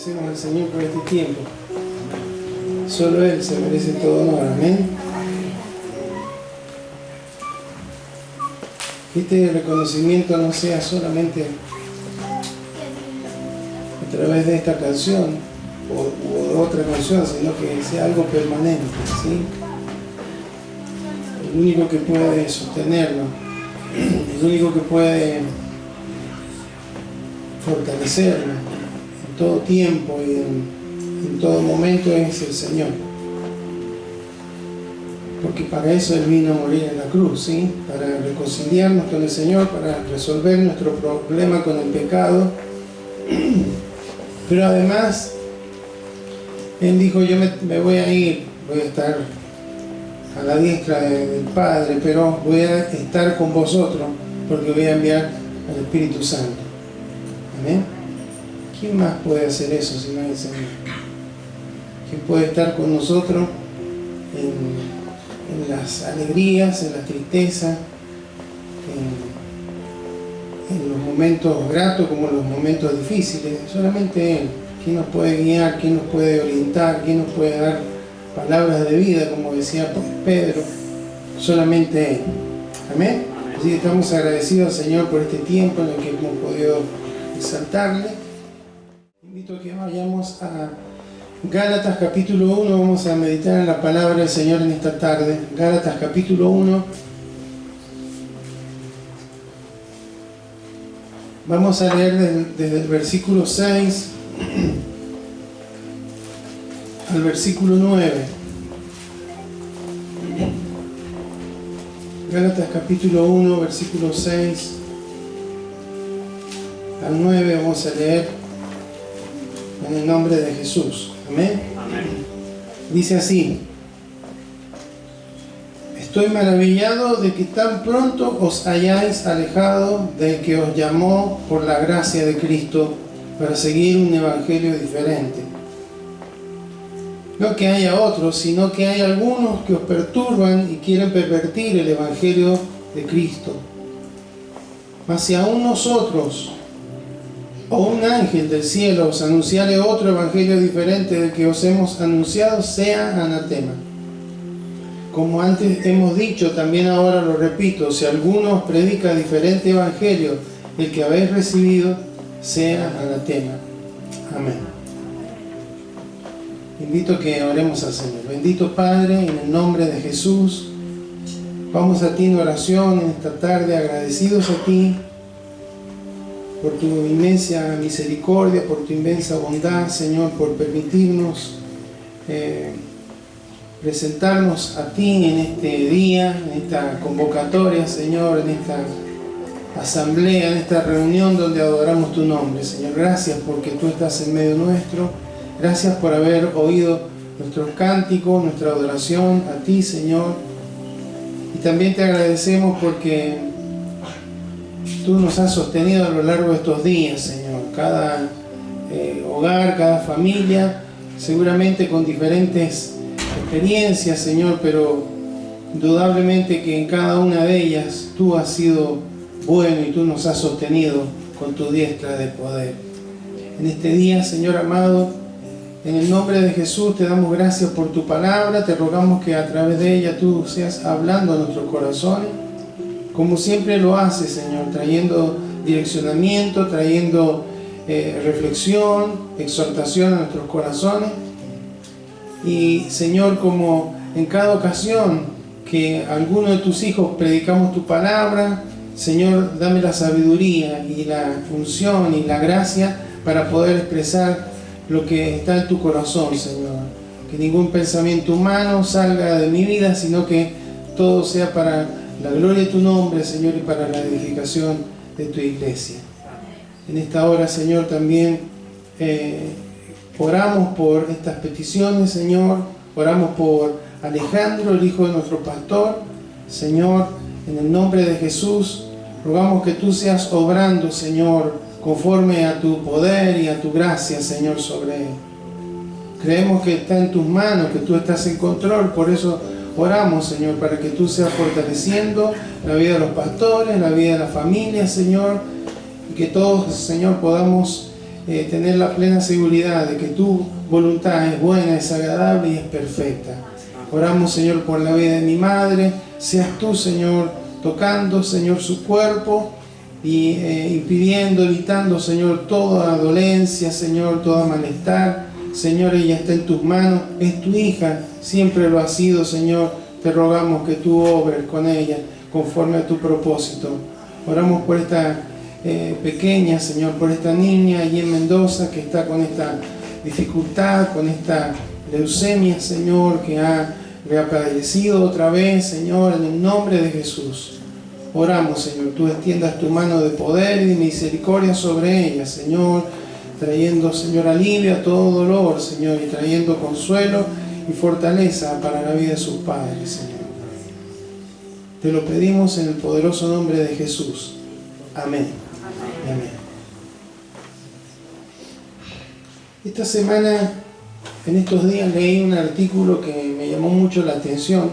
Agradecemos al Señor por este tiempo. Solo Él se merece todo honor. Amén. Que este reconocimiento no sea solamente a través de esta canción o de otra canción, sino que sea algo permanente, ¿sí? El único que puede sostenerlo, el único que puede fortalecerlo en todo tiempo y en todo momento es el Señor. Porque para eso Él vino a morir en la cruz, ¿sí? Para reconciliarnos con el Señor, para resolver nuestro problema con el pecado. Pero además, Él dijo, yo me voy a ir, voy a estar a la diestra del Padre, pero voy a estar con vosotros, porque voy a enviar al Espíritu Santo. Amén. ¿Quién más puede hacer eso si no es el Señor? ¿Quién puede estar con nosotros en las alegrías, en las tristezas, en los momentos gratos como en los momentos difíciles? Solamente Él. ¿Quién nos puede guiar? ¿Quién nos puede orientar? ¿Quién nos puede dar palabras de vida, como decía Pedro? Solamente Él. Amén. Así que estamos agradecidos al Señor por este tiempo en el que hemos podido exaltarle. Invito a que vayamos a Gálatas capítulo 1. Vamos a meditar en la palabra del Señor en esta tarde. Gálatas capítulo 1. Vamos a leer desde el versículo 6 al versículo 9. Gálatas capítulo 1, versículo 6 al 9. Vamos a leer en el nombre de Jesús. Amén. Amén. Dice así: estoy maravillado de que tan pronto os hayáis alejado del que os llamó por la gracia de Cristo para seguir un evangelio diferente. No que haya otros, sino que hay algunos que os perturban y quieren pervertir el evangelio de Cristo. Mas si aún nosotros o un ángel del cielo os anunciare otro evangelio diferente del que os hemos anunciado, sea anatema. Como antes hemos dicho, también ahora lo repito: si alguno os predica diferente evangelio del que habéis recibido, sea anatema. Amén. Invito a que oremos al Señor. Bendito Padre, en el nombre de Jesús, vamos a ti en oración en esta tarde, agradecidos a ti por tu inmensa misericordia, por tu inmensa bondad, Señor, por permitirnos presentarnos a ti en este día, en esta convocatoria, Señor, en esta asamblea, en esta reunión donde adoramos tu nombre. Señor, gracias porque tú estás en medio nuestro. Gracias por haber oído nuestros cánticos, nuestra adoración a ti, Señor. Y también te agradecemos porque tú nos has sostenido a lo largo de estos días, Señor. Cada hogar, cada familia, seguramente con diferentes experiencias, Señor, pero indudablemente que en cada una de ellas tú has sido bueno y tú nos has sostenido con tu diestra de poder. En este día, Señor amado, en el nombre de Jesús te damos gracias por tu palabra. Te rogamos que a través de ella tú seas hablando a nuestros corazones, como siempre lo haces, Señor, trayendo direccionamiento, trayendo reflexión, exhortación a nuestros corazones. Y, Señor, como en cada ocasión que alguno de tus hijos predicamos tu palabra, Señor, dame la sabiduría y la función y la gracia para poder expresar lo que está en tu corazón, Señor. Que ningún pensamiento humano salga de mi vida, sino que todo sea para la gloria de tu nombre, Señor, y para la edificación de tu iglesia. En esta hora, Señor, también oramos por estas peticiones, Señor. Oramos por Alejandro, el hijo de nuestro pastor. Señor, en el nombre de Jesús, rogamos que tú seas obrando, Señor, conforme a tu poder y a tu gracia, Señor, sobre él. Creemos que está en tus manos, que tú estás en control, por eso oramos, Señor, para que tú seas fortaleciendo la vida de los pastores, la vida de la familia, Señor, y que todos, Señor, podamos tener la plena seguridad de que tu voluntad es buena, es agradable y es perfecta. Oramos, Señor, por la vida de mi madre. Seas tú, Señor, tocando, Señor, su cuerpo y impidiendo, evitando, Señor, toda dolencia, Señor, toda malestar. Señor, ella está en tus manos, es tu hija, siempre lo ha sido, Señor. Te rogamos que tú obres con ella conforme a tu propósito. Oramos por esta pequeña, Señor, por esta niña allí en Mendoza que está con esta dificultad, con esta leucemia, Señor, que ha reaparecido otra vez, Señor, en el nombre de Jesús. Oramos, Señor, tú extiendas tu mano de poder y de misericordia sobre ella, Señor, trayendo, Señor, alivio a todo dolor, Señor, y trayendo consuelo y fortaleza para la vida de sus padres, Señor. Te lo pedimos en el poderoso nombre de Jesús. Amén. Amén. Esta semana, en estos días, leí un artículo que me llamó mucho la atención,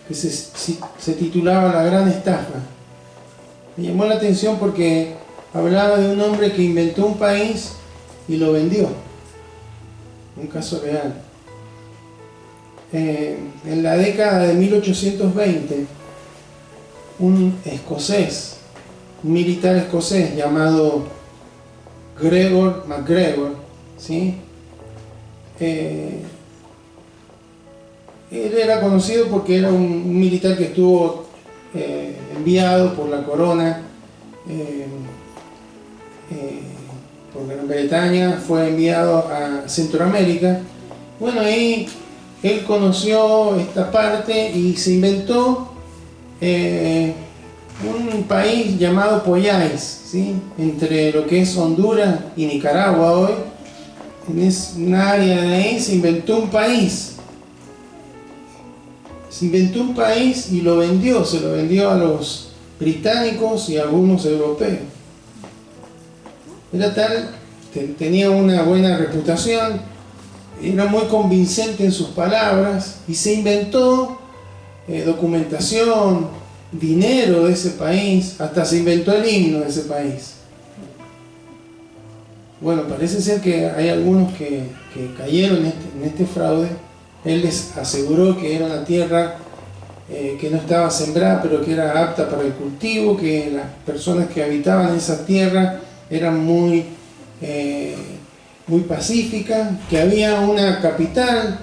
que se titulaba La Gran Estafa. Me llamó la atención porque hablaba de un hombre que inventó un país y lo vendió. Un caso real. En la década de 1820, un escocés, un militar escocés llamado Gregor MacGregor, ¿sí? Él era conocido porque era un militar que estuvo enviado por la corona por Gran Bretaña, fue enviado a Centroamérica. Bueno, ahí él conoció esta parte y se inventó un país llamado Poyais, ¿sí? Entre lo que es Honduras y Nicaragua hoy. En una área de ahí se inventó un país. Se inventó un país y lo vendió, se lo vendió a los británicos y a algunos europeos. Era tal, tenía una buena reputación, era muy convincente en sus palabras y se inventó documentación, dinero de ese país, hasta se inventó el himno de ese país. Bueno, parece ser que hay algunos que cayeron en este fraude. Él les aseguró que era una tierra que no estaba sembrada, pero que era apta para el cultivo, que las personas que habitaban esa tierra eran muy pacíficas, que había una capital,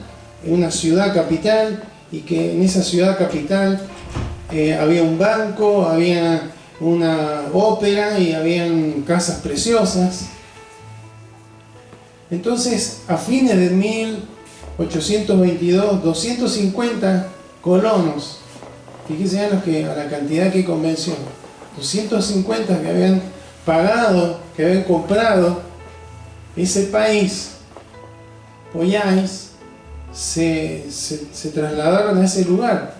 una ciudad capital, y que en esa ciudad capital había un banco, había una ópera y habían casas preciosas. Entonces, a fines de 1822, 250 colonos, fíjense a la cantidad que convenció, 250 que habían pagado, que habían comprado ese país, Poyais, se trasladaron a ese lugar.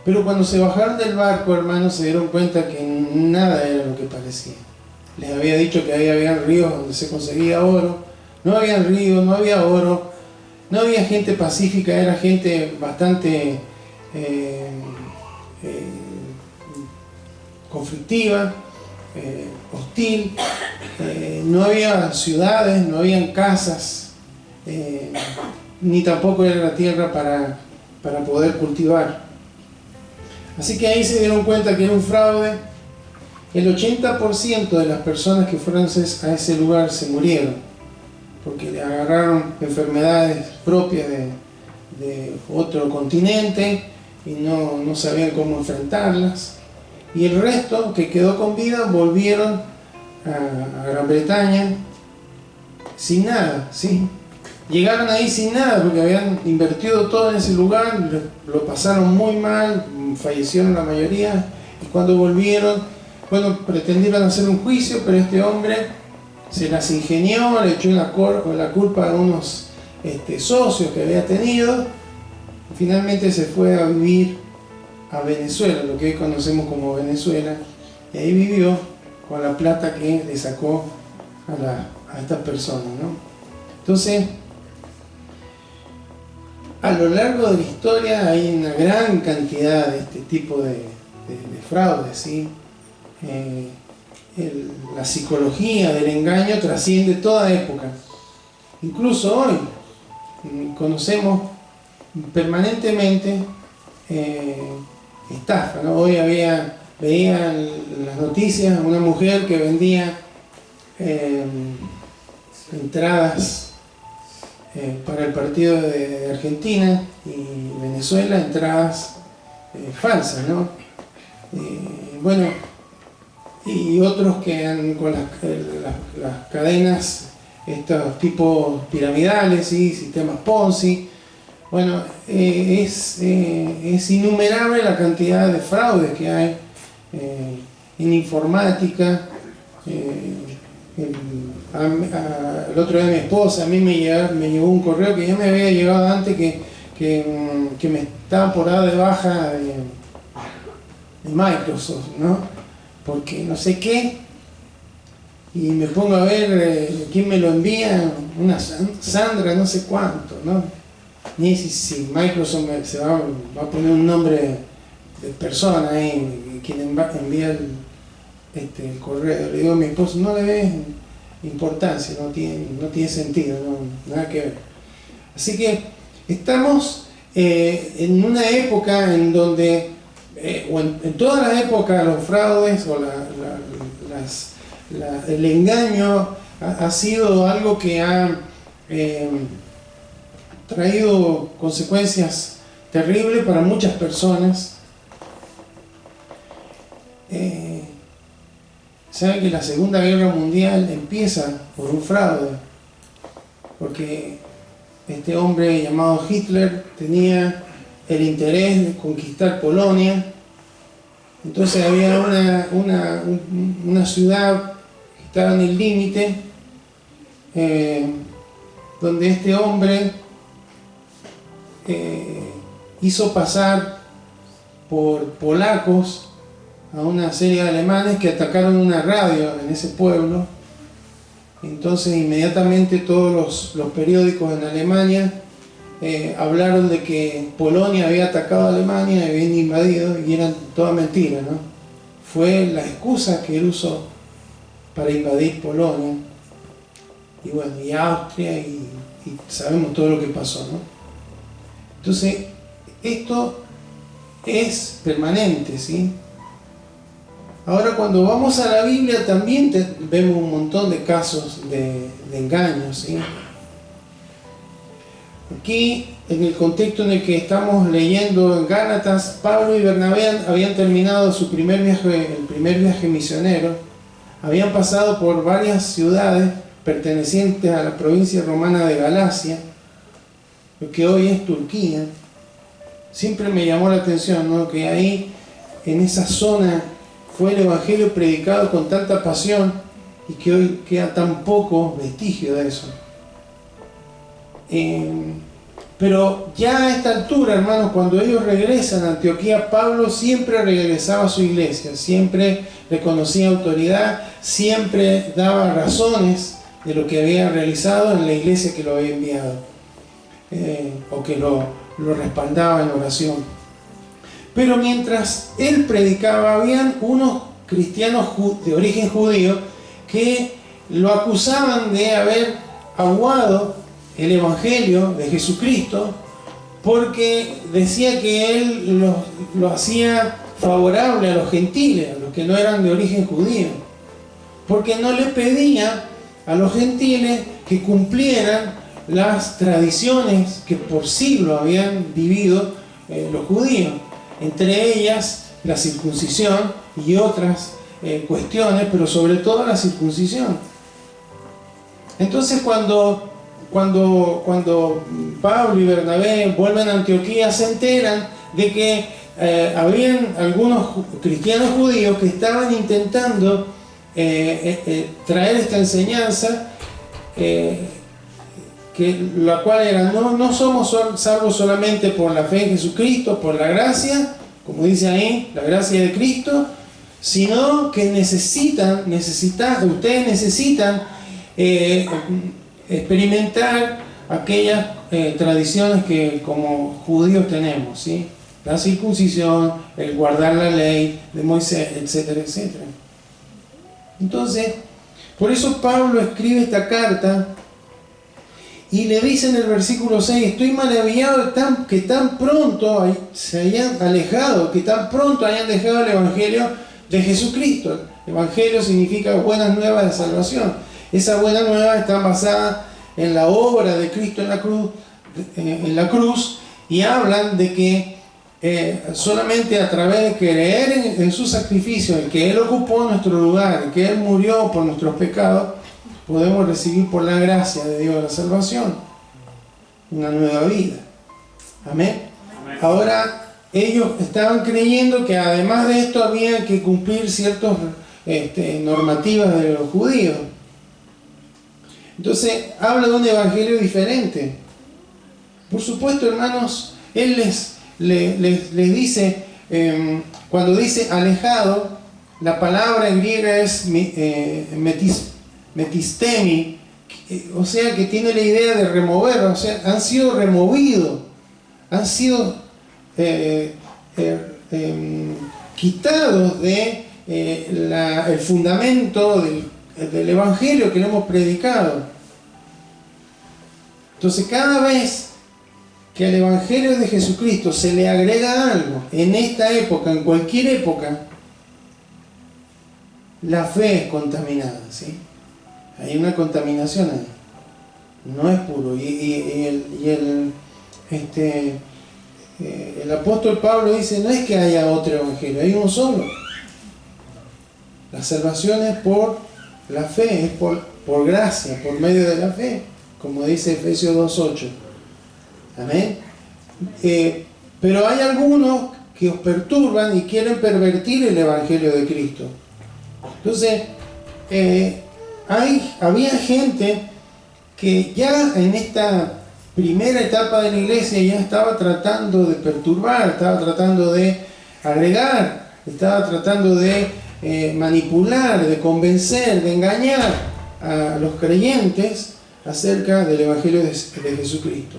Pero cuando se bajaron del barco, hermanos, se dieron cuenta que nada era lo que parecía. Les había dicho que ahí había ríos donde se conseguía oro. No había ríos, no había oro, no había gente pacífica, era gente bastante conflictiva, hostil. No había ciudades, no habían casas, ni tampoco era la tierra para poder cultivar. Así que ahí se dieron cuenta que era un fraude. El 80% de las personas que fueron a ese lugar se murieron, porque le agarraron enfermedades propias de otro continente y no sabían cómo enfrentarlas. Y el resto que quedó con vida volvieron a Gran Bretaña sin nada, ¿sí? Llegaron ahí sin nada porque habían invertido todo en ese lugar, lo pasaron muy mal, fallecieron la mayoría, y cuando volvieron, bueno, pretendieron hacer un juicio, pero este hombre se las ingenió, le echó la culpa a unos socios que había tenido, y finalmente se fue a vivir a Venezuela, lo que hoy conocemos como Venezuela, y ahí vivió con la plata que le sacó a estas personas, ¿no? Entonces, a lo largo de la historia hay una gran cantidad de este tipo de fraudes, ¿sí? la psicología del engaño trasciende toda época. Incluso hoy conocemos permanentemente estafa, ¿no? Hoy veía en las noticias una mujer que vendía entradas para el partido de Argentina y Venezuela, entradas falsas, ¿no? Bueno, y otros que han con las cadenas, estos tipos piramidales, ¿sí? Sistemas Ponzi. Bueno, es innumerable la cantidad de fraudes que hay en informática. El otro día mi esposa a mí me llegó un correo que ya me había llegado antes que me estaban por dar de baja de Microsoft, ¿no? Porque no sé qué, y me pongo a ver quién me lo envía, una Sandra no sé cuánto, ¿no? Ni si Microsoft se va a poner un nombre de persona ahí, quien envía el correo. Le digo a mi esposo, no le ves importancia, no tiene sentido, nada que ver. Así que estamos en una época en donde, o en todas las épocas, los fraudes o el engaño ha sido algo que ha traído consecuencias terribles para muchas personas. Saben que la Segunda Guerra Mundial empieza por un fraude, porque este hombre llamado Hitler tenía el interés de conquistar Polonia. Entonces había una ciudad que estaba en el límite, donde este hombre hizo pasar por polacos a una serie de alemanes que atacaron una radio en ese pueblo. Entonces inmediatamente todos los periódicos en Alemania hablaron de que Polonia había atacado a Alemania, habían invadido, y eran toda mentira, ¿no? Fue la excusa que él usó para invadir Polonia, y bueno, y Austria, y sabemos todo lo que pasó, ¿no? Entonces, esto es permanente, ¿sí? Ahora, cuando vamos a la Biblia también vemos un montón de casos de engaños, ¿sí? Aquí, en el contexto en el que estamos leyendo en Gálatas, Pablo y Bernabé habían terminado el primer viaje misionero, habían pasado por varias ciudades pertenecientes a la provincia romana de Galacia, lo que hoy es Turquía. Siempre me llamó la atención, ¿no?, que ahí, en esa zona, fue el Evangelio predicado con tanta pasión y que hoy queda tan poco vestigio de eso. Pero ya a esta altura, hermanos, cuando ellos regresan a Antioquía, Pablo siempre regresaba a su iglesia, siempre reconocía autoridad, siempre daba razones de lo que había realizado en la iglesia que lo había enviado, o que lo respaldaba en oración. Pero mientras él predicaba, habían unos cristianos de origen judío que lo acusaban de haber aguado el Evangelio de Jesucristo, porque decía que él lo hacía favorable a los gentiles, a los que no eran de origen judío, porque no le pedía a los gentiles que cumplieran las tradiciones que por siglos habían vivido los judíos, entre ellas la circuncisión y otras cuestiones, pero sobre todo la circuncisión. Entonces cuando Pablo y Bernabé vuelven a Antioquía, se enteran de que habían algunos cristianos judíos que estaban intentando traer esta enseñanza, la cual era: no somos salvos solamente por la fe en Jesucristo, por la gracia, como dice ahí, la gracia de Cristo, sino que ustedes necesitan experimentar aquellas tradiciones que como judíos tenemos, ¿sí? La circuncisión, el guardar la ley de Moisés, etcétera, etcétera. Entonces, por eso Pablo escribe esta carta y le dice en el versículo 6, estoy maravillado de que tan pronto se hayan alejado, que tan pronto hayan dejado el Evangelio de Jesucristo. Evangelio significa buenas nuevas de salvación. Esa buena nueva está basada en la obra de Cristo en la cruz, y hablan de que solamente a través de creer en su sacrificio, en que Él ocupó nuestro lugar, en que Él murió por nuestros pecados, podemos recibir por la gracia de Dios la salvación, una nueva vida. Amén. Ahora, ellos estaban creyendo que además de esto había que cumplir ciertas normativas de los judíos. Entonces, habla de un evangelio diferente. Por supuesto, hermanos, Él les dice, cuando dice alejado, la palabra griega es metistemi, o sea que tiene la idea de remover, o sea, han sido removidos, han sido quitados de el fundamento del evangelio que le hemos predicado. Entonces, cada vez que al evangelio de Jesucristo se le agrega algo, en esta época, en cualquier época, la fe es contaminada, ¿sí? Hay una contaminación ahí, no es puro. El apóstol Pablo dice, no es que haya otro evangelio, hay uno solo. La salvación es por la fe, es por gracia, por medio de la fe, como dice Efesios 2:8. Amén. Pero hay algunos que os perturban y quieren pervertir el evangelio de Cristo. Entonces, había gente que ya en esta primera etapa de la iglesia ya estaba tratando de perturbar, estaba tratando de agregar, estaba tratando de manipular, de convencer, de engañar a los creyentes acerca del evangelio de Jesucristo.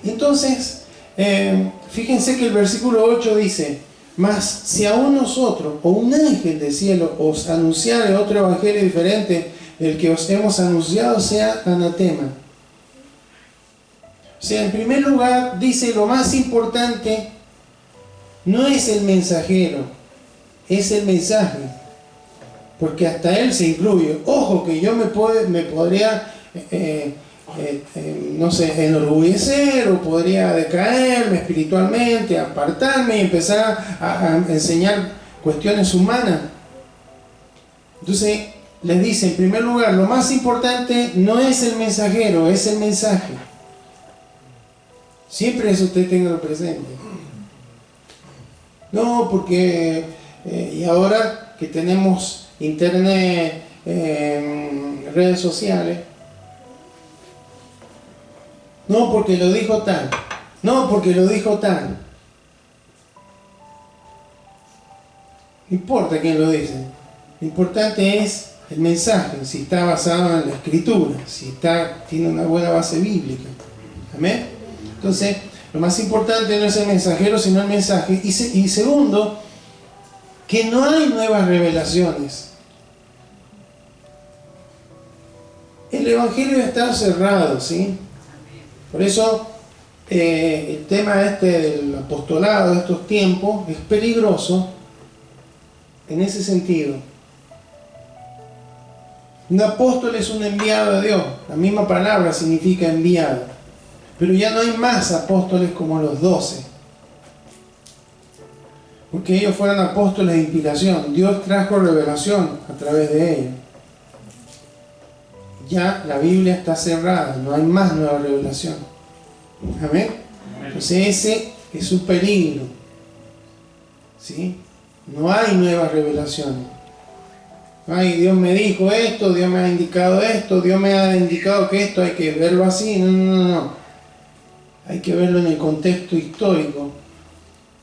Entonces, fíjense que el versículo 8 dice, mas si aún nosotros o un ángel del cielo os anunciare otro evangelio diferente del que os hemos anunciado, sea anatema. O sea, en primer lugar, dice, lo más importante no es el mensajero, es el mensaje, porque hasta él se incluye. Ojo que yo me podría no sé, enorgullecer, o podría decaerme espiritualmente, apartarme y empezar a enseñar cuestiones humanas. Entonces les dice, en primer lugar, lo más importante no es el mensajero, es el mensaje. Siempre eso usted tenga presente. No, porque y ahora que tenemos internet, redes sociales, no porque lo dijo tal, no porque lo dijo tal. No importa quién lo dice, lo importante es el mensaje, si está basado en la escritura, si tiene una buena base bíblica. Amén. Entonces, lo más importante no es el mensajero, sino el mensaje. Y segundo, que no hay nuevas revelaciones. El evangelio está cerrado, ¿sí? Por eso el tema del apostolado de estos tiempos es peligroso en ese sentido. Un apóstol es un enviado de Dios. La misma palabra significa enviado. Pero ya no hay más apóstoles como los 12. Porque ellos fueron apóstoles de inspiración. Dios trajo revelación a través de ellos. Ya la Biblia está cerrada, no hay más nueva revelación. Amén. Entonces ese es un peligro, ¿sí? No hay nuevas revelaciones. Ay, Dios me dijo esto, Dios me ha indicado esto, Dios me ha indicado que esto hay que verlo así. No. Hay que verlo en el contexto histórico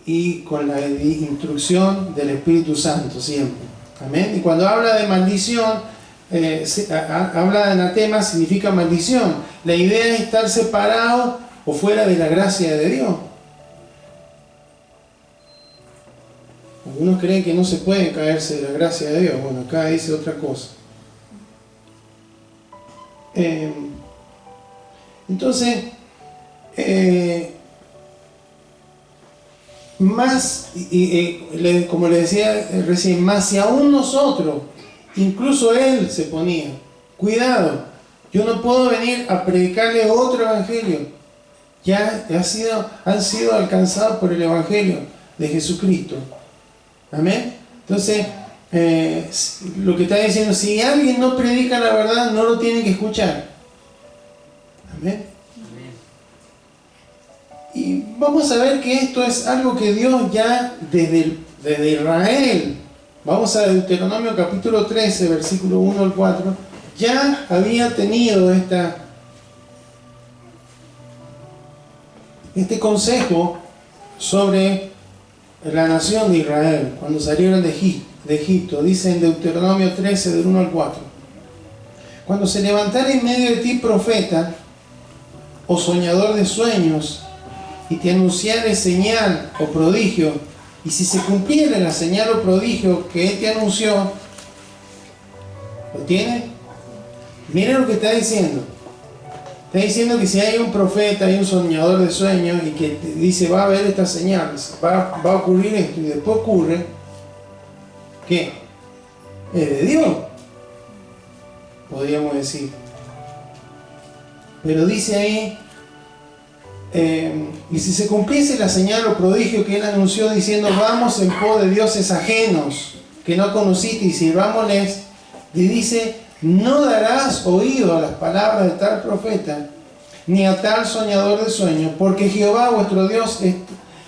y con la instrucción del Espíritu Santo siempre. Amén. Y cuando habla de maldición, habla de anatema, significa maldición. La idea es estar separado o fuera de la gracia de Dios. Algunos creen que no se pueden caerse de la gracia de Dios. Bueno, acá dice otra cosa. Entonces, más, como le decía recién, más si aún nosotros, incluso él se ponía, cuidado, yo no puedo venir a predicarle otro evangelio. Ya han sido alcanzados por el evangelio de Jesucristo. Amén. Entonces, lo que está diciendo, si alguien no predica la verdad, no lo tiene que escuchar. Amén. Y vamos a ver que esto es algo que Dios ya desde Israel, vamos a Deuteronomio capítulo 13, versículo 1 al 4, ya había tenido este consejo sobre la nación de Israel cuando salieron de Egipto. Dice en Deuteronomio 13, del 1 al 4: cuando se levantara en medio de ti profeta o soñador de sueños, y te anunciare señal o prodigio, y si se cumpliera la señal o prodigio que él te anunció, ¿lo tiene? Miren lo que está diciendo. Está diciendo que si hay un profeta, hay un soñador de sueños, y que te dice, va a haber estas señales, va a ocurrir esto, y después ocurre, ¿qué? Es de Dios, podríamos decir. Pero dice ahí, y si se cumpliese la señal o prodigio que él anunció diciendo, vamos en pos de dioses ajenos que no conociste y sirvámosles, y dice, no darás oído a las palabras de tal profeta ni a tal soñador de sueños, porque Jehová vuestro Dios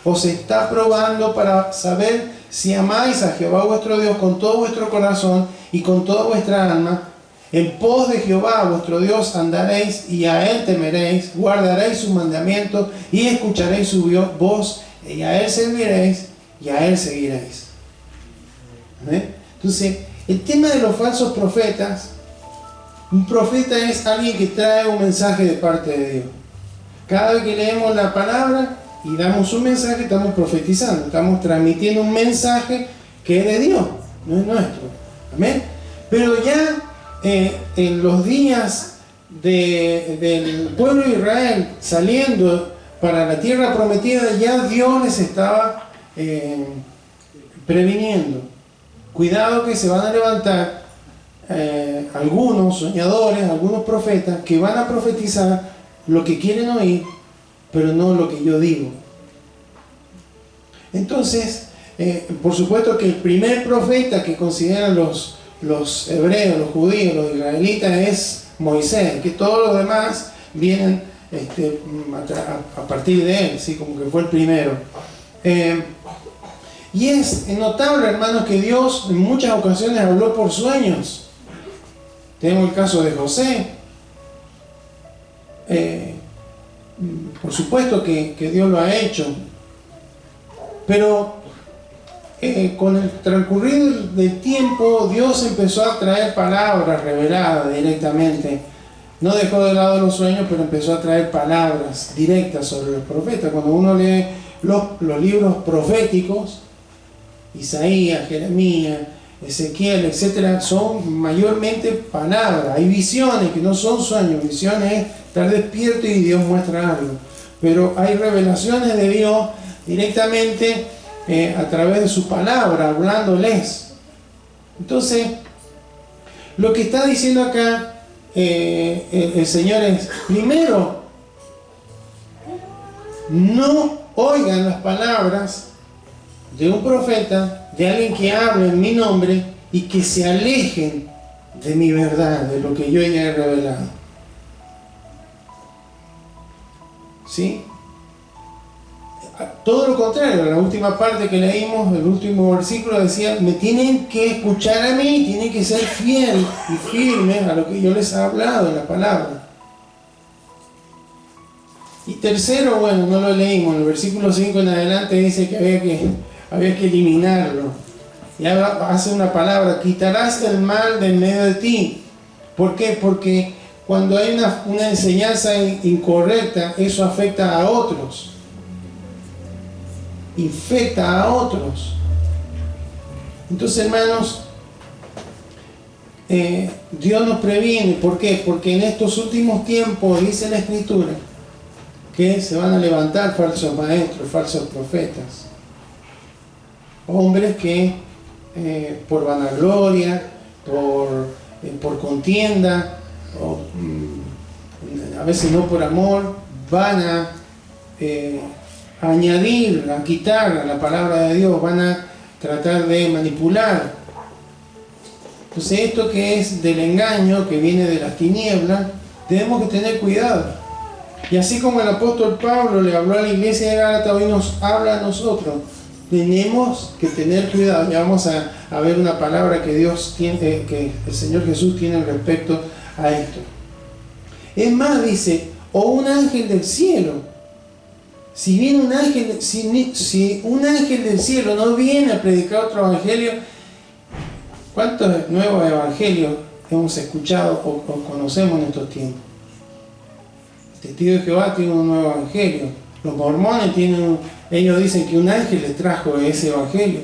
os está probando para saber si amáis a Jehová vuestro Dios con todo vuestro corazón y con toda vuestra alma. En pos de Jehová vuestro Dios andaréis, y a él temeréis, guardaréis sus mandamientos y escucharéis su voz, y a él serviréis y a él seguiréis. ¿Amén? Entonces, el tema de los falsos profetas, un profeta es alguien que trae un mensaje de parte de Dios. Cada vez que leemos la palabra y damos un mensaje, estamos profetizando, estamos transmitiendo un mensaje que es de Dios, no es nuestro. Amén. Pero ya en los días del pueblo de Israel saliendo para la tierra prometida, ya Dios les estaba previniendo. Cuidado que se van a levantar algunos soñadores, algunos profetas que van a profetizar lo que quieren oír, pero no lo que yo digo. Entonces, por supuesto que el primer profeta que consideran los hebreos, los judíos, los israelitas es Moisés, que todos los demás vienen a partir de él, ¿sí? Como que fue el primero. Y es notable, hermanos, que Dios en muchas ocasiones habló por sueños. Tenemos el caso de José. Por supuesto que Dios lo ha hecho, pero con el transcurrir del tiempo Dios empezó a traer palabras reveladas directamente. No dejó de lado los sueños, pero empezó a traer palabras directas sobre los profetas. Cuando uno lee los libros proféticos, Isaías, Jeremías, Ezequiel, etcétera, son mayormente palabras. Hay visiones que no son sueños, visiones es estar despierto y Dios muestra algo, pero hay revelaciones de Dios directamente a través de su palabra, hablándoles. Entonces, lo que está diciendo acá el Señor es, primero, no oigan las palabras de un profeta, de alguien que hable en mi nombre y que se alejen de mi verdad, de lo que yo ya he revelado. ¿Sí? Todo lo contrario, la última parte que leímos, el último versículo decía, me tienen que escuchar a mí, tienen que ser fiel y firmes a lo que yo les he hablado en la palabra. Y tercero, bueno, no lo leímos, en el versículo 5 en adelante dice que había que eliminarlo. Y hace una palabra, quitarás el mal de en medio de ti. ¿Por qué? Porque cuando hay una enseñanza incorrecta, eso afecta a otros. Infecta a otros. Entonces, hermanos, Dios nos previene. ¿Por qué? Porque en estos últimos tiempos, dice la Escritura, que se van a levantar falsos maestros, falsos profetas. Hombres que por vanagloria, por contienda, a veces no por amor, van a añadir, a quitar a la palabra de Dios, van a tratar de manipular. Entonces esto que es del engaño, que viene de las tinieblas, tenemos que tener cuidado. Y así como el apóstol Pablo le habló a la iglesia de Gálatas, hoy nos habla a nosotros. Tenemos que tener cuidado. Ya vamos a ver una palabra que Dios tiene, que el Señor Jesús tiene respecto a esto. Es más, dice, o un ángel del cielo. Si viene un ángel, si un ángel del cielo no viene a predicar otro evangelio, ¿cuántos nuevos evangelios hemos escuchado o conocemos en estos tiempos? El testigo de Jehová tiene un nuevo evangelio. Los mormones ellos dicen que un ángel les trajo ese evangelio.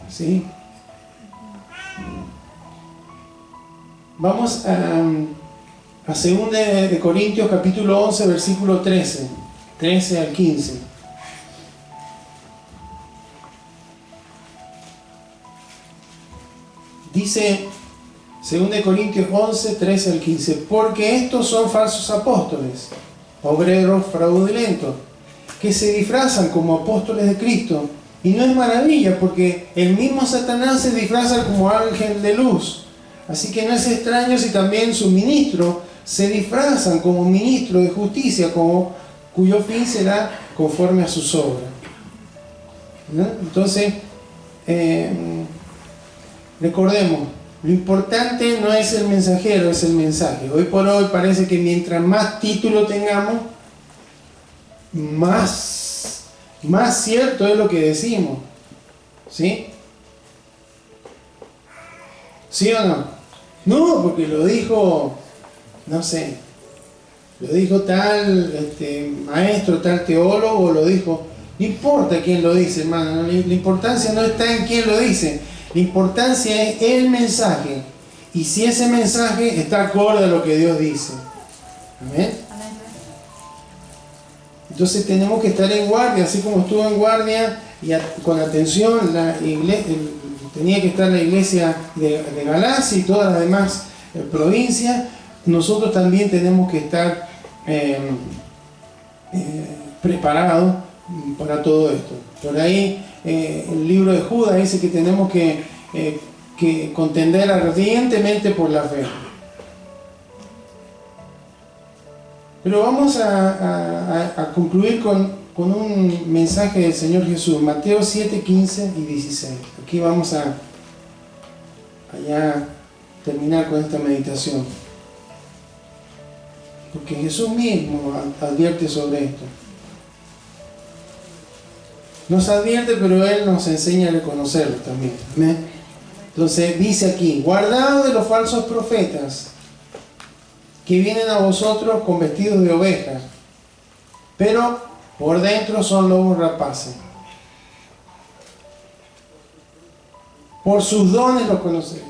¿Sí? Vamos a 2 de Corintios capítulo 11, versículo 13 al 15. Dice 2 de Corintios 11, 13 al 15, porque estos son falsos apóstoles, obreros fraudulentos, que se disfrazan como apóstoles de Cristo. Y no es maravilla, porque el mismo Satanás se disfraza como ángel de luz. Así que no es extraño si también sus ministros se disfrazan como ministros de justicia, cuyo fin será conforme a sus obras. ¿No? Entonces, recordemos, lo importante no es el mensajero, es el mensaje. Hoy por hoy parece que mientras más título tengamos, más cierto es lo que decimos. ¿Sí? ¿Sí o no? No, porque lo dijo, no sé, lo dijo tal maestro, tal teólogo, lo dijo. No importa quién lo dice, hermano. La importancia no está en quién lo dice. La importancia es el mensaje. Y si ese mensaje está acorde a lo que Dios dice. ¿Amén? Entonces tenemos que estar en guardia, así como estuvo en guardia y con atención tenía que estar la iglesia de Galacia y todas las demás provincias. Nosotros también tenemos que estar preparados para todo esto. Por ahí el libro de Judas dice que tenemos que contender ardientemente por la fe. Pero vamos a concluir con un mensaje del Señor Jesús, Mateo 7, 15 y 16. Aquí vamos a terminar con esta meditación. Porque Jesús mismo advierte sobre esto. Nos advierte, pero Él nos enseña a reconocerlo también. ¿Amén? Entonces dice aquí, guardaos de los falsos profetas, que vienen a vosotros con vestidos de ovejas, pero por dentro son lobos rapaces. Por sus dones los conoceréis.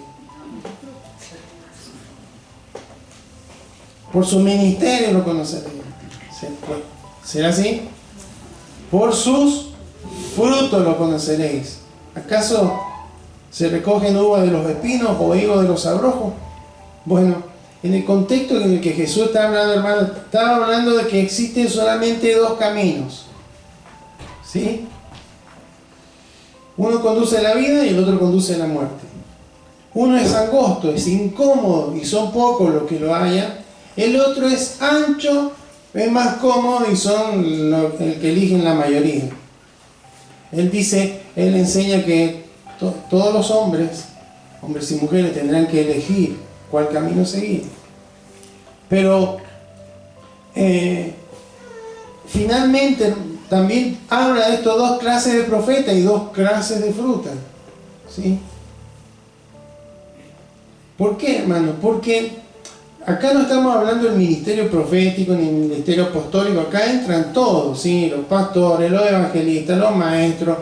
Por su ministerio los conoceréis. ¿Será así? Por sus frutos los conoceréis. ¿Acaso se recogen uvas de los espinos o higos de los abrojos? Bueno, en el contexto en el que Jesús está hablando, hermano, estaba hablando de que existen solamente dos caminos. ¿Sí? Uno conduce a la vida y el otro conduce a la muerte. Uno es angosto, es incómodo y son pocos los que lo hallan. El otro es ancho, es más cómodo y son el que eligen la mayoría. Él enseña que todos los hombres y mujeres tendrán que elegir cuál camino seguir. Pero finalmente también habla de estos dos clases de profetas y dos clases de fruta. ¿Sí? ¿Por qué, hermano? Porque acá no estamos hablando del ministerio profético ni del ministerio apostólico, acá entran todos, ¿sí? Los pastores, los evangelistas, los maestros,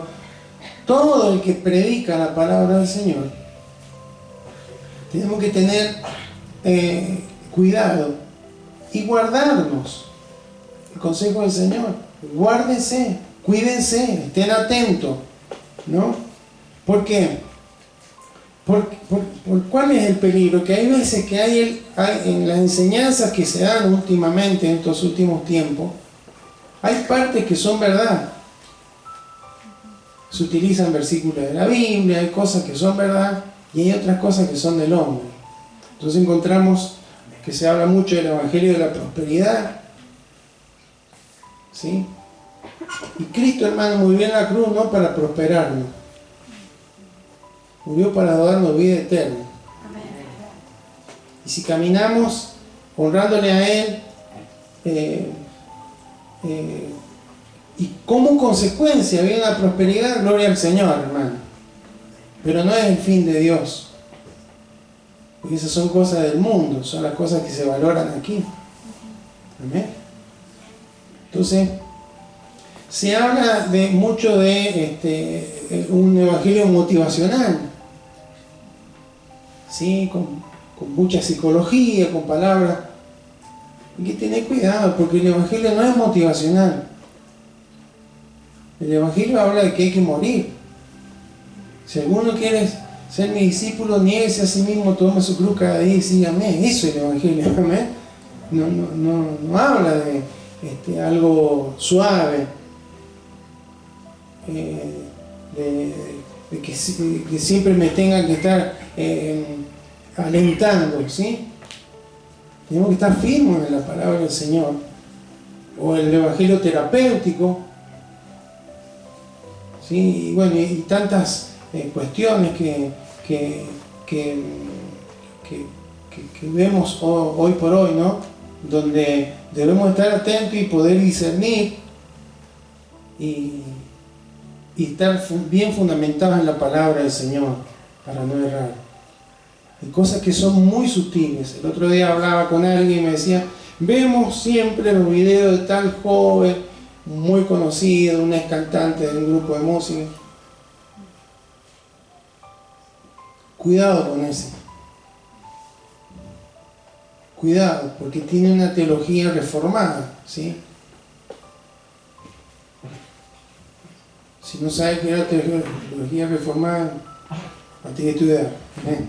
todo el que predica la palabra del Señor. Tenemos que tener cuidado y guardarnos. El consejo del Señor: guárdense, cuídense, estén atentos, ¿no? ¿Por qué? ¿Por cuál es el peligro? Que hay veces que hay en las enseñanzas que se dan últimamente, en estos últimos tiempos, hay partes que son verdad. Se utilizan versículos de la Biblia, hay cosas que son verdad y hay otras cosas que son del hombre. Entonces encontramos que se habla mucho del evangelio de la prosperidad, ¿sí? Y Cristo, hermano, murió en la cruz no para prosperarnos, murió para darnos vida eterna. Y si caminamos honrándole a Él, y como consecuencia viene la prosperidad, gloria al Señor, hermano. Pero no es el fin de Dios, porque esas son cosas del mundo, son las cosas que se valoran aquí. Amén. Entonces, se habla mucho de un evangelio motivacional, ¿sí? Con mucha psicología, con palabras. Hay que tener cuidado, porque el evangelio no es motivacional. El evangelio habla de que hay que morir. Si alguno quiere ser mi discípulo, niéguese a sí mismo, tome su cruz cada día y sígame. Eso es el evangelio. Amén. No habla de algo suave, de que siempre me tengan que estar alentando, ¿sí? Tenemos que estar firmes en la palabra del Señor. O el evangelio terapéutico, ¿sí? Y bueno, y tantas cuestiones que vemos hoy por hoy, ¿no? Donde debemos estar atentos y poder discernir y estar bien fundamentados en la palabra del Señor para no errar. Hay cosas que son muy sutiles. El otro día hablaba con alguien y me decía: vemos siempre los videos de tal joven muy conocido, una ex cantante de un grupo de música. Cuidado con ese. Cuidado, porque tiene una teología reformada, ¿sí? Si no sabes qué es la teología reformada, tienes que estudiar, ¿eh?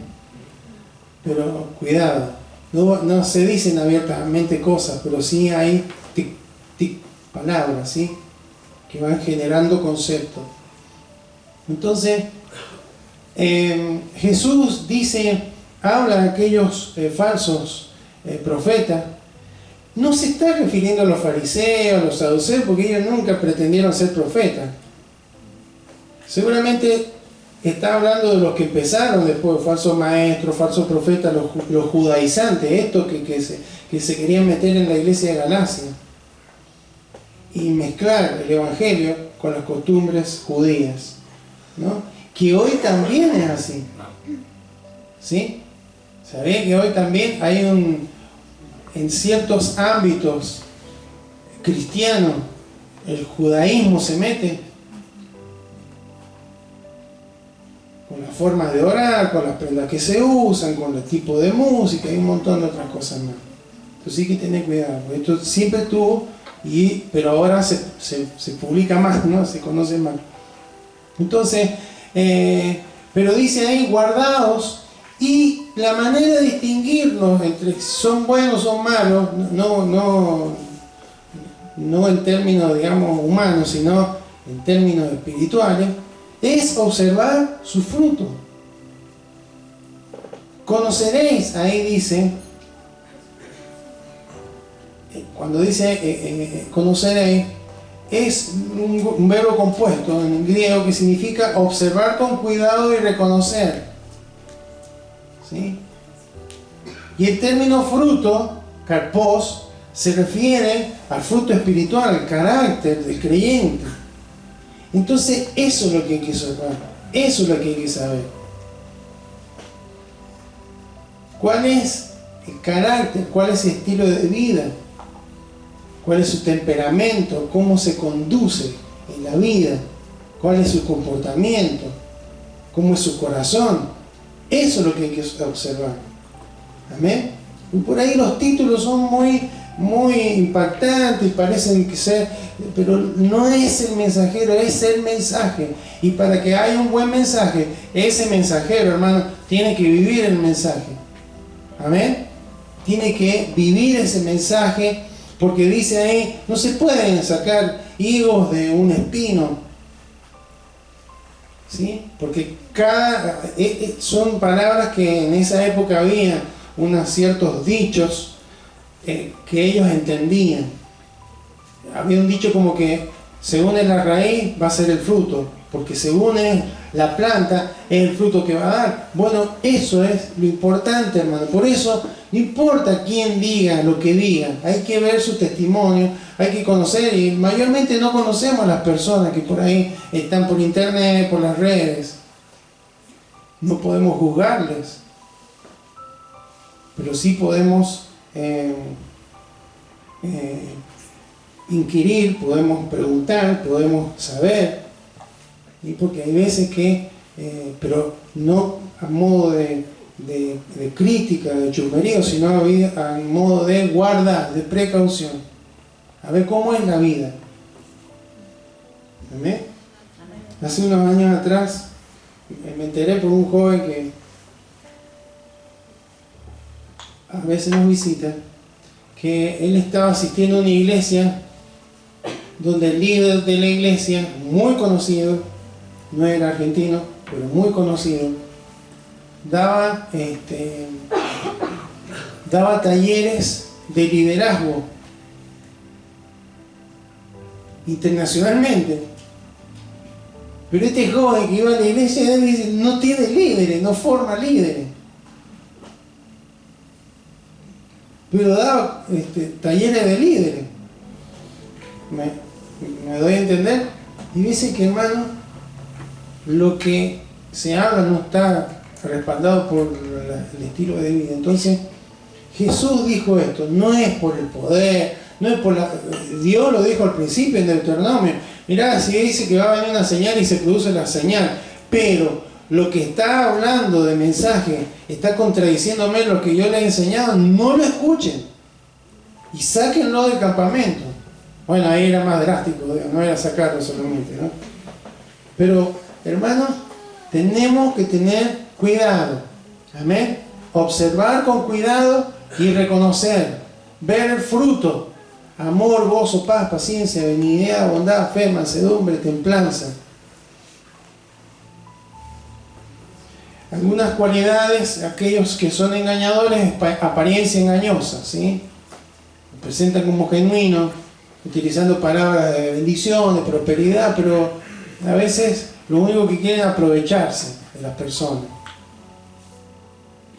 Pero cuidado, no se dicen abiertamente cosas, pero sí hay palabras, ¿sí? Que van generando conceptos. Entonces, Jesús habla de aquellos falsos profetas. No se está refiriendo a los fariseos, a los saduceos, porque ellos nunca pretendieron ser profetas. Seguramente está hablando de los que empezaron después, falsos maestros, falsos profetas, los judaizantes, estos que se querían meter en la iglesia de Galacia y mezclar el evangelio con las costumbres judías, ¿no? Que hoy también es así, ¿sí? ¿Sabéis que hoy también hay en ciertos ámbitos cristianos, el judaísmo se mete con las formas de orar, con las prendas que se usan, con el tipo de música y un montón de otras cosas más? Entonces sí que tener cuidado, esto siempre estuvo, pero ahora se publica más, ¿no? Se conoce más. Entonces, pero dice ahí: guardaos. Y la manera de distinguirlos entre son buenos o son malos, no en términos, digamos, humanos, sino en términos espirituales, es observar su fruto. Conoceréis, ahí dice, cuando dice conoceréis, es un verbo compuesto en griego que significa observar con cuidado y reconocer, ¿sí? Y el término fruto, karpos, se refiere al fruto espiritual, al carácter del creyente. Entonces eso es lo que hay que observar, eso es lo que hay que saber. ¿Cuál es el carácter, cuál es su estilo de vida, cuál es su temperamento, cómo se conduce en la vida, cuál es su comportamiento, cómo es su corazón. Eso es lo que hay que observar. Amén. Y por ahí los títulos son muy impactantes, parecen que ser, pero no es el mensajero, es el mensaje. Y para que haya un buen mensaje, ese mensajero, hermano, tiene que vivir el mensaje. Amén. Tiene que vivir ese mensaje, porque dice ahí, no se pueden sacar higos de un espino, ¿sí? Porque son palabras que en esa época había unos ciertos dichos que ellos entendían. Había un dicho como que según es la raíz va a ser el fruto, porque según es la planta es el fruto que va a dar. Bueno, eso es lo importante, hermano. Por eso no importa quién diga lo que diga, hay que ver su testimonio, hay que conocer, y mayormente no conocemos a las personas que por ahí están por internet, por las redes. No podemos juzgarles, pero sí podemos inquirir, podemos preguntar, podemos saber, y porque hay veces que, pero no a modo de crítica, de chusmerío, sino a modo de guarda, de precaución, a ver cómo es la vida. ¿Amén? Hace unos años atrás me enteré por un joven que a veces nos visita, que él estaba asistiendo a una iglesia donde el líder de la iglesia, muy conocido, no era argentino, pero muy conocido, daba talleres de liderazgo internacionalmente. Pero este joven que iba a la iglesia, él dice, no tiene líderes, no forma líderes. Pero daba talleres de líderes. ¿Me doy a entender? Y dice que, hermano, lo que se habla no está respaldado por el estilo de vida. Entonces, Jesús dijo esto, no es por el poder, no es por Dios lo dijo al principio en Deuteronomio. Mirá, si dice que va a venir una señal y se produce la señal, pero lo que está hablando de mensaje está contradiciéndome lo que yo le he enseñado, no lo escuchen y sáquenlo del campamento. Bueno, ahí era más drástico, no era sacarlo solamente, ¿no? Pero, hermanos, tenemos que tener cuidado. Amén. Observar con cuidado y reconocer, ver el fruto: amor, gozo, paz, paciencia, benignidad, bondad, fe, mansedumbre, templanza. Algunas cualidades, aquellos que son engañadores, apariencia engañosa, ¿sí? Se presentan como genuinos, utilizando palabras de bendición, de prosperidad, pero a veces lo único que quieren es aprovecharse de las personas.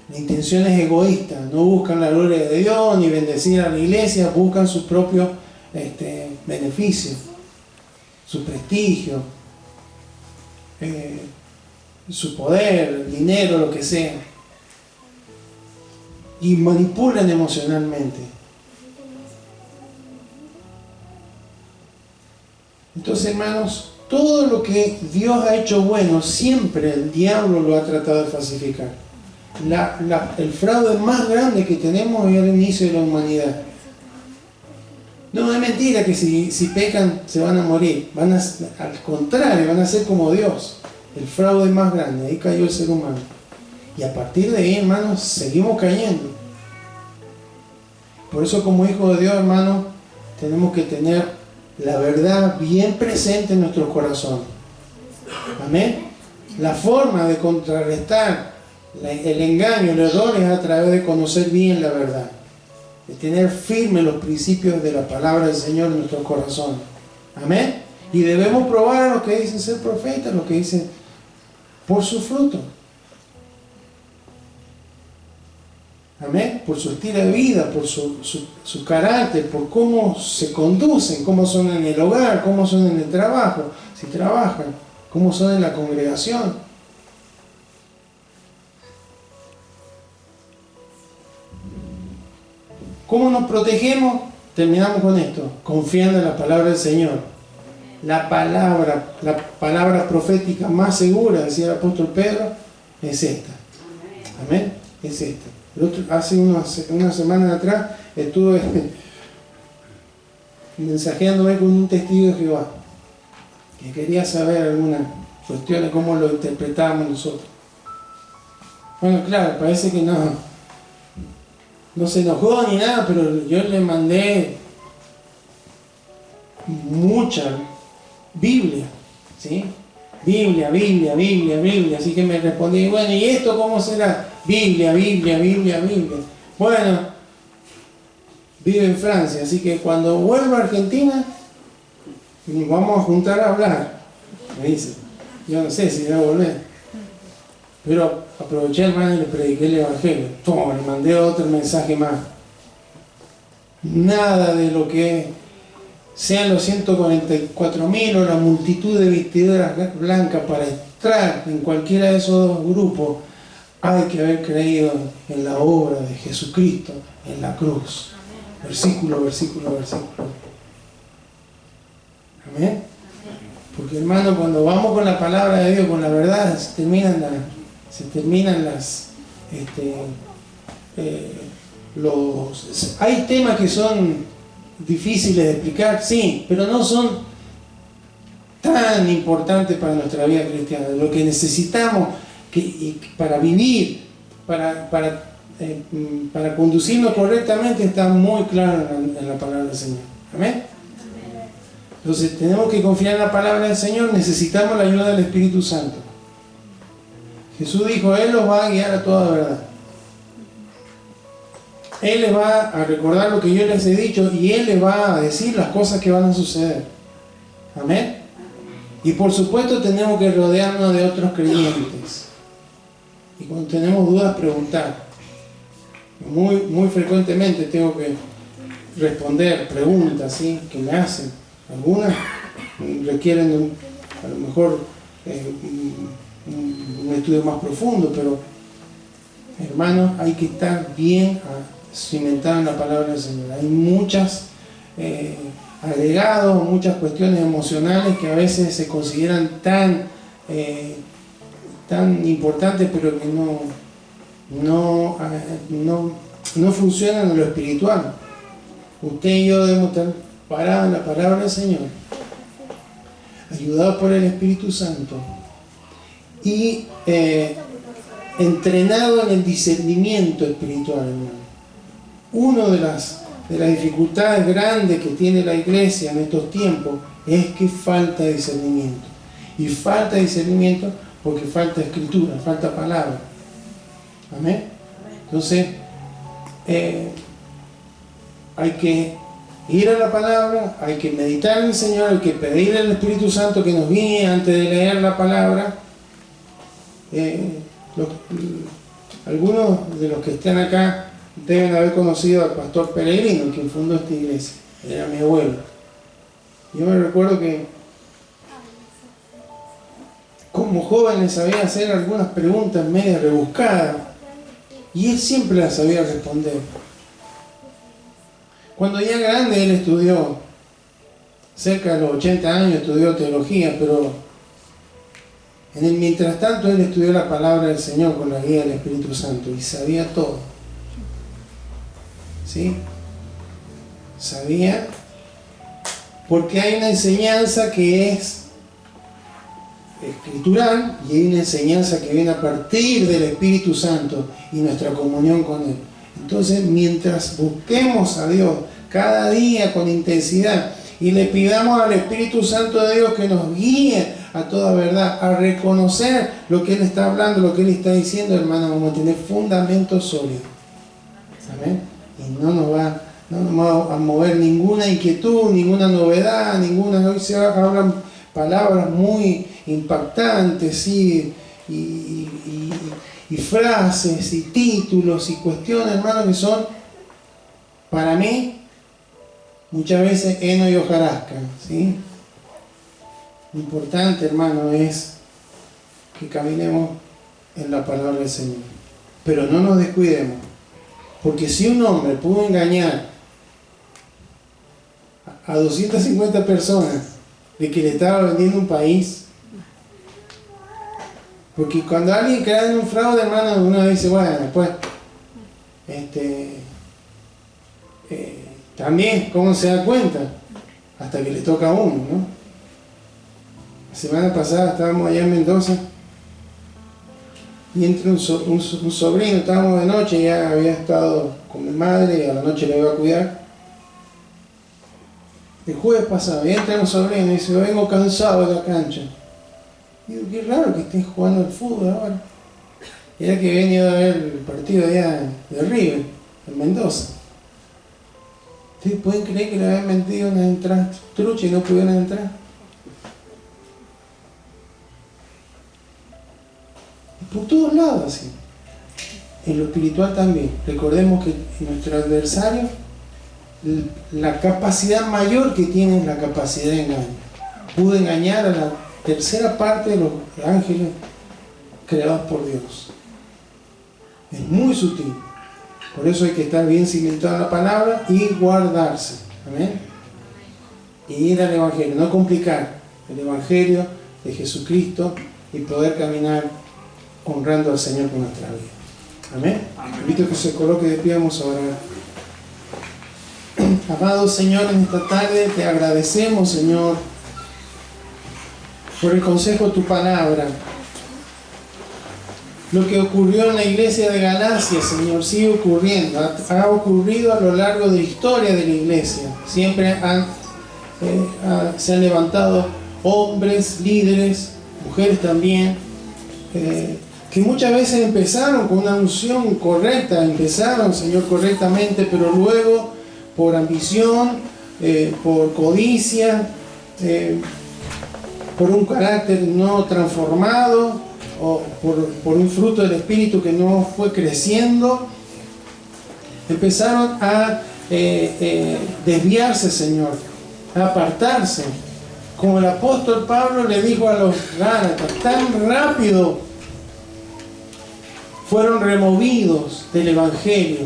La intención es egoísta, no buscan la gloria de Dios ni bendecir a la iglesia, buscan su propio beneficio, su prestigio, su poder, el dinero, lo que sea, y manipulan emocionalmente. Entonces, hermanos, todo lo que Dios ha hecho bueno, siempre el diablo lo ha tratado de falsificar. El fraude más grande que tenemos es el inicio de la humanidad. No es mentira que si pecan se van a morir, al contrario, van a ser como Dios. El fraude más grande, ahí cayó el ser humano. Y a partir de ahí, hermanos, seguimos cayendo. Por eso, como hijos de Dios, hermanos, tenemos que tener la verdad bien presente en nuestro corazón. Amén. La forma de contrarrestar el engaño, el error, es a través de conocer bien la verdad, de tener firmes los principios de la palabra del Señor en nuestro corazón. Amén. Y debemos probar a los que dicen ser profetas, los que dicen por su fruto. Amén. Por su estilo de vida, por su carácter, por cómo se conducen, cómo son en el hogar, cómo son en el trabajo, si trabajan, cómo son en la congregación. ¿Cómo nos protegemos? Terminamos con esto, confiando en la palabra del Señor. La palabra profética más segura, decía el apóstol Pedro, es esta. Amén. Es esta. Hace unas semanas atrás estuve mensajeándome con un testigo de Jehová que quería saber algunas cuestiones, cómo lo interpretábamos nosotros. Bueno, claro, parece que no se enojó ni nada, pero yo le mandé mucha Biblia, ¿sí? Biblia, así que me respondí, bueno, ¿y esto cómo será? Biblia. Bueno, vive en Francia, así que cuando vuelva a Argentina, nos vamos a juntar a hablar, me dice. Yo no sé si voy a volver, pero aproveché, hermano, y le prediqué el Evangelio. Le mandé otro mensaje más. Nada de lo que sean los 144.000 o la multitud de vestiduras blancas para entrar en cualquiera de esos dos grupos, hay que haber creído en la obra de Jesucristo en la cruz. Versículo. Amén. Porque, hermano, cuando vamos con la palabra de Dios, con la verdad, se terminan hay temas que son difíciles de explicar, sí, pero no son tan importantes para nuestra vida cristiana. Lo que necesitamos para vivir, para conducirnos correctamente, está muy claro en la palabra del Señor. Amén. Entonces tenemos que confiar en la palabra del Señor, necesitamos la ayuda del Espíritu Santo. Jesús dijo, Él los va a guiar a toda verdad. Él les va a recordar lo que yo les he dicho y Él les va a decir las cosas que van a suceder. Amén. Y por supuesto tenemos que rodearnos de otros creyentes. Y cuando tenemos dudas, preguntar. Muy frecuentemente tengo que responder preguntas, ¿sí?, que me hacen. Algunas requieren a lo mejor un estudio más profundo, pero hermanos, hay que estar bien cimentado en la palabra del Señor. Hay muchas agregados, muchas cuestiones emocionales que a veces se consideran tan importantes, pero que no funcionan en lo espiritual. Usted y yo debemos estar parados en la palabra del Señor, ayudados por el Espíritu Santo y entrenado en el discernimiento espiritual, hermano. Una de las dificultades grandes que tiene la iglesia en estos tiempos es que falta discernimiento. Y falta discernimiento porque falta escritura, falta palabra. Amén. Entonces, hay que ir a la palabra, hay que meditar en el Señor, hay que pedirle al Espíritu Santo que nos guíe antes de leer la palabra. Algunos de los que están acá deben haber conocido al pastor Peregrino, quien fundó esta iglesia. Era mi abuelo. Yo me recuerdo que como joven le sabía hacer algunas preguntas medio rebuscadas y él siempre las sabía responder. Cuando ya grande él estudió, cerca de los 80 años estudió teología, pero en el mientras tanto él estudió la palabra del Señor con la guía del Espíritu Santo y sabía todo. ¿Sí? Sabía, porque hay una enseñanza que es escritural y hay una enseñanza que viene a partir del Espíritu Santo y nuestra comunión con Él. Entonces, mientras busquemos a Dios cada día con intensidad y le pidamos al Espíritu Santo de Dios que nos guíe a toda verdad, a reconocer lo que Él está hablando, lo que Él está diciendo, hermano, vamos a tener fundamentos sólidos. ¿Amén? Y no nos va a mover ninguna inquietud, ninguna novedad, hoy se hablan palabras muy impactantes, ¿sí? Y frases y títulos y cuestiones, hermano, que son para mí muchas veces heno y hojarasca, ¿sí? Lo importante, hermano, es que caminemos en la palabra del Señor, pero no nos descuidemos. Porque si un hombre pudo engañar a 250 personas de que le estaba vendiendo un país, porque cuando alguien cae en un fraude, hermano, uno dice, bueno, pues, también, ¿cómo se da cuenta? Hasta que le toca a uno, ¿no? La semana pasada estábamos allá en Mendoza y entra un sobrino, estábamos de noche, ya había estado con mi madre y a la noche le iba a cuidar. El jueves pasado, y entra un sobrino y dice, vengo cansado de la cancha. Y digo, qué raro que estés jugando al fútbol ahora. Era que venía a ver el partido allá de River, en Mendoza. ¿Ustedes pueden creer que le habían vendido unas entradas truchas y no pudieron entrar? Por todos lados así. En lo espiritual también. Recordemos que nuestro adversario, la capacidad mayor que tiene es la capacidad de engaño. Pudo engañar a la tercera parte de los ángeles creados por Dios. Es muy sutil. Por eso hay que estar bien cimentado en la palabra y guardarse. Amén. Y ir al Evangelio, no complicar el Evangelio de Jesucristo y poder caminar honrando al Señor con nuestra vida. Amén. Invito a que se coloque de pie, vamos a orar. Amado Señor, en esta tarde te agradecemos, Señor, por el consejo de tu palabra. Lo que ocurrió en la iglesia de Galacia, Señor, sigue ocurriendo. Ha ocurrido a lo largo de la historia de la iglesia. Siempre se han levantado hombres, líderes, mujeres también, que muchas veces empezaron con una unción correcta, empezaron, Señor, correctamente, pero luego por ambición, por codicia, por un carácter no transformado, o por un fruto del Espíritu que no fue creciendo, empezaron a desviarse, Señor, a apartarse. Como el apóstol Pablo le dijo a los Gálatas, tan rápido fueron removidos del Evangelio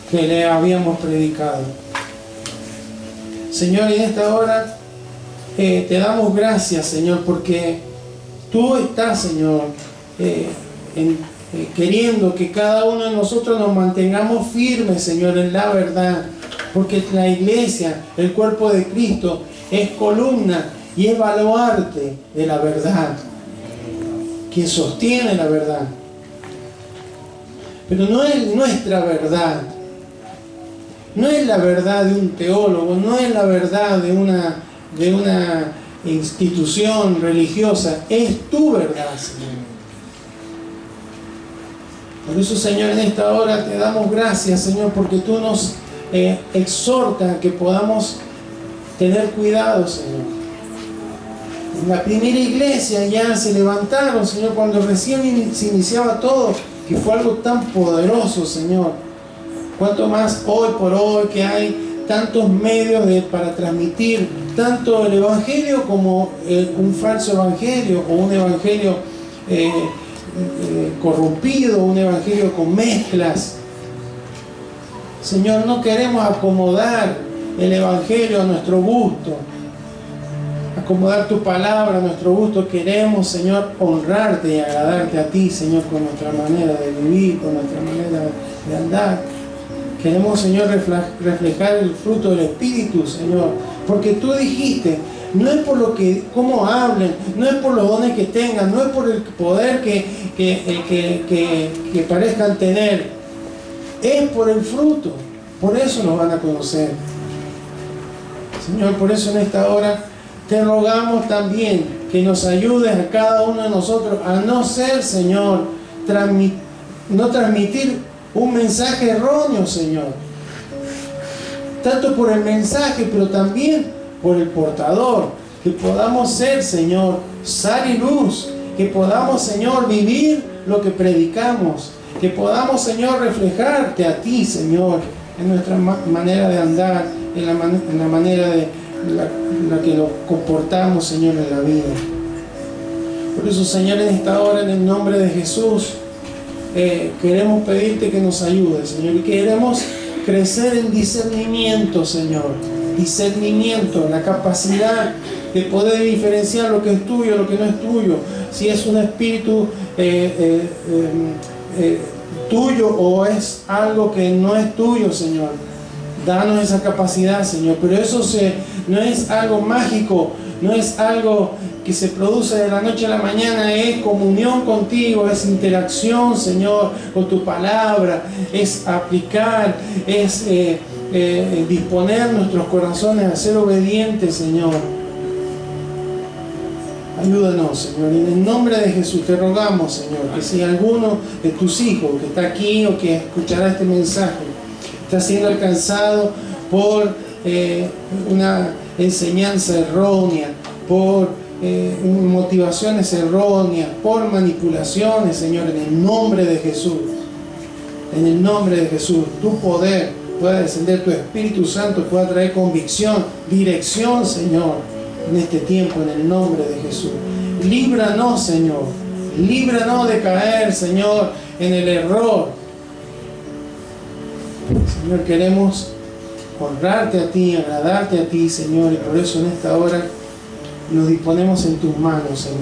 que le habíamos predicado. Señor, en esta hora te damos gracias, Señor, porque tú estás, Señor, queriendo que cada uno de nosotros nos mantengamos firmes, Señor, en la verdad, porque la iglesia, el cuerpo de Cristo, es columna y es baluarte de la verdad, quien sostiene la verdad. Pero no es nuestra verdad, no es la verdad de un teólogo, no es la verdad de una institución religiosa, es tu verdad, Señor. Por eso, Señor, en esta hora te damos gracias, Señor, porque tú nos exhortas a que podamos tener cuidado, Señor. En la primera iglesia ya se levantaron, Señor, cuando recién se iniciaba todo, que fue algo tan poderoso, Señor. Cuanto más hoy por hoy que hay tantos medios para transmitir tanto el Evangelio como un falso Evangelio o un Evangelio corrompido, un Evangelio con mezclas. Señor, no queremos acomodar el Evangelio a nuestro gusto, acomodar tu palabra a nuestro gusto. Queremos, Señor, honrarte y agradarte a ti, Señor, con nuestra manera de vivir, con nuestra manera de andar. Queremos, Señor, reflejar el fruto del Espíritu, Señor, porque tú dijiste, no es por lo que, cómo hablen, no es por los dones que tengan, no es por el poder que parezcan tener, es por el fruto. Por eso nos van a conocer. Señor, por eso en esta hora te rogamos también que nos ayudes a cada uno de nosotros a no ser, Señor, no transmitir un mensaje erróneo, Señor. Tanto por el mensaje, pero también por el portador. Que podamos ser, Señor, sal y luz. Que podamos, Señor, vivir lo que predicamos. Que podamos, Señor, reflejarte a ti, Señor, en nuestra manera de andar, en la manera de la que nos comportamos, Señor, en la vida. Por eso, Señor, en esta hora, en el nombre de Jesús, queremos pedirte que nos ayudes, Señor, y queremos crecer en discernimiento, Señor. Discernimiento, la capacidad de poder diferenciar lo que es tuyo, lo que no es tuyo, si es un espíritu tuyo o es algo que no es tuyo, Señor. Danos esa capacidad, Señor, pero eso no es algo mágico, no es algo que se produce de la noche a la mañana, es comunión contigo, es interacción, Señor, con tu palabra, es aplicar, es disponer nuestros corazones a ser obedientes, Señor. Ayúdanos, Señor, y en el nombre de Jesús te rogamos, Señor, que si alguno de tus hijos que está aquí o que escuchará este mensaje está siendo alcanzado por una enseñanza errónea, por motivaciones erróneas, por manipulaciones, Señor, en el nombre de Jesús, en el nombre de Jesús, tu poder pueda descender, tu Espíritu Santo pueda traer convicción, dirección, Señor, en este tiempo, en el nombre de Jesús. Líbranos, Señor, líbranos de caer, Señor, en el error. Señor, queremos honrarte a ti, agradarte a ti, Señor, y por eso en esta hora nos disponemos en tus manos, Señor.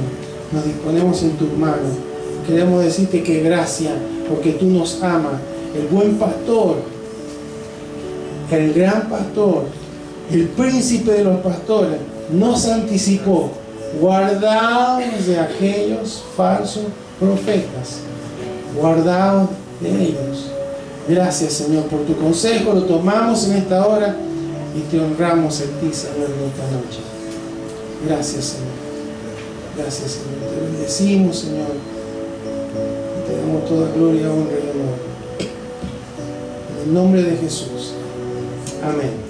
Nos disponemos en tus manos. Queremos decirte que gracias, porque tú nos amas. El buen pastor, el gran pastor, el príncipe de los pastores, nos anticipó: guardaos de aquellos falsos profetas, guardaos de ellos. Gracias, Señor, por tu consejo, lo tomamos en esta hora y te honramos en ti, Señor, en esta noche. Gracias, Señor. Gracias, Señor. Te bendecimos, Señor. Y te damos toda gloria, honra y honor. En el nombre de Jesús. Amén.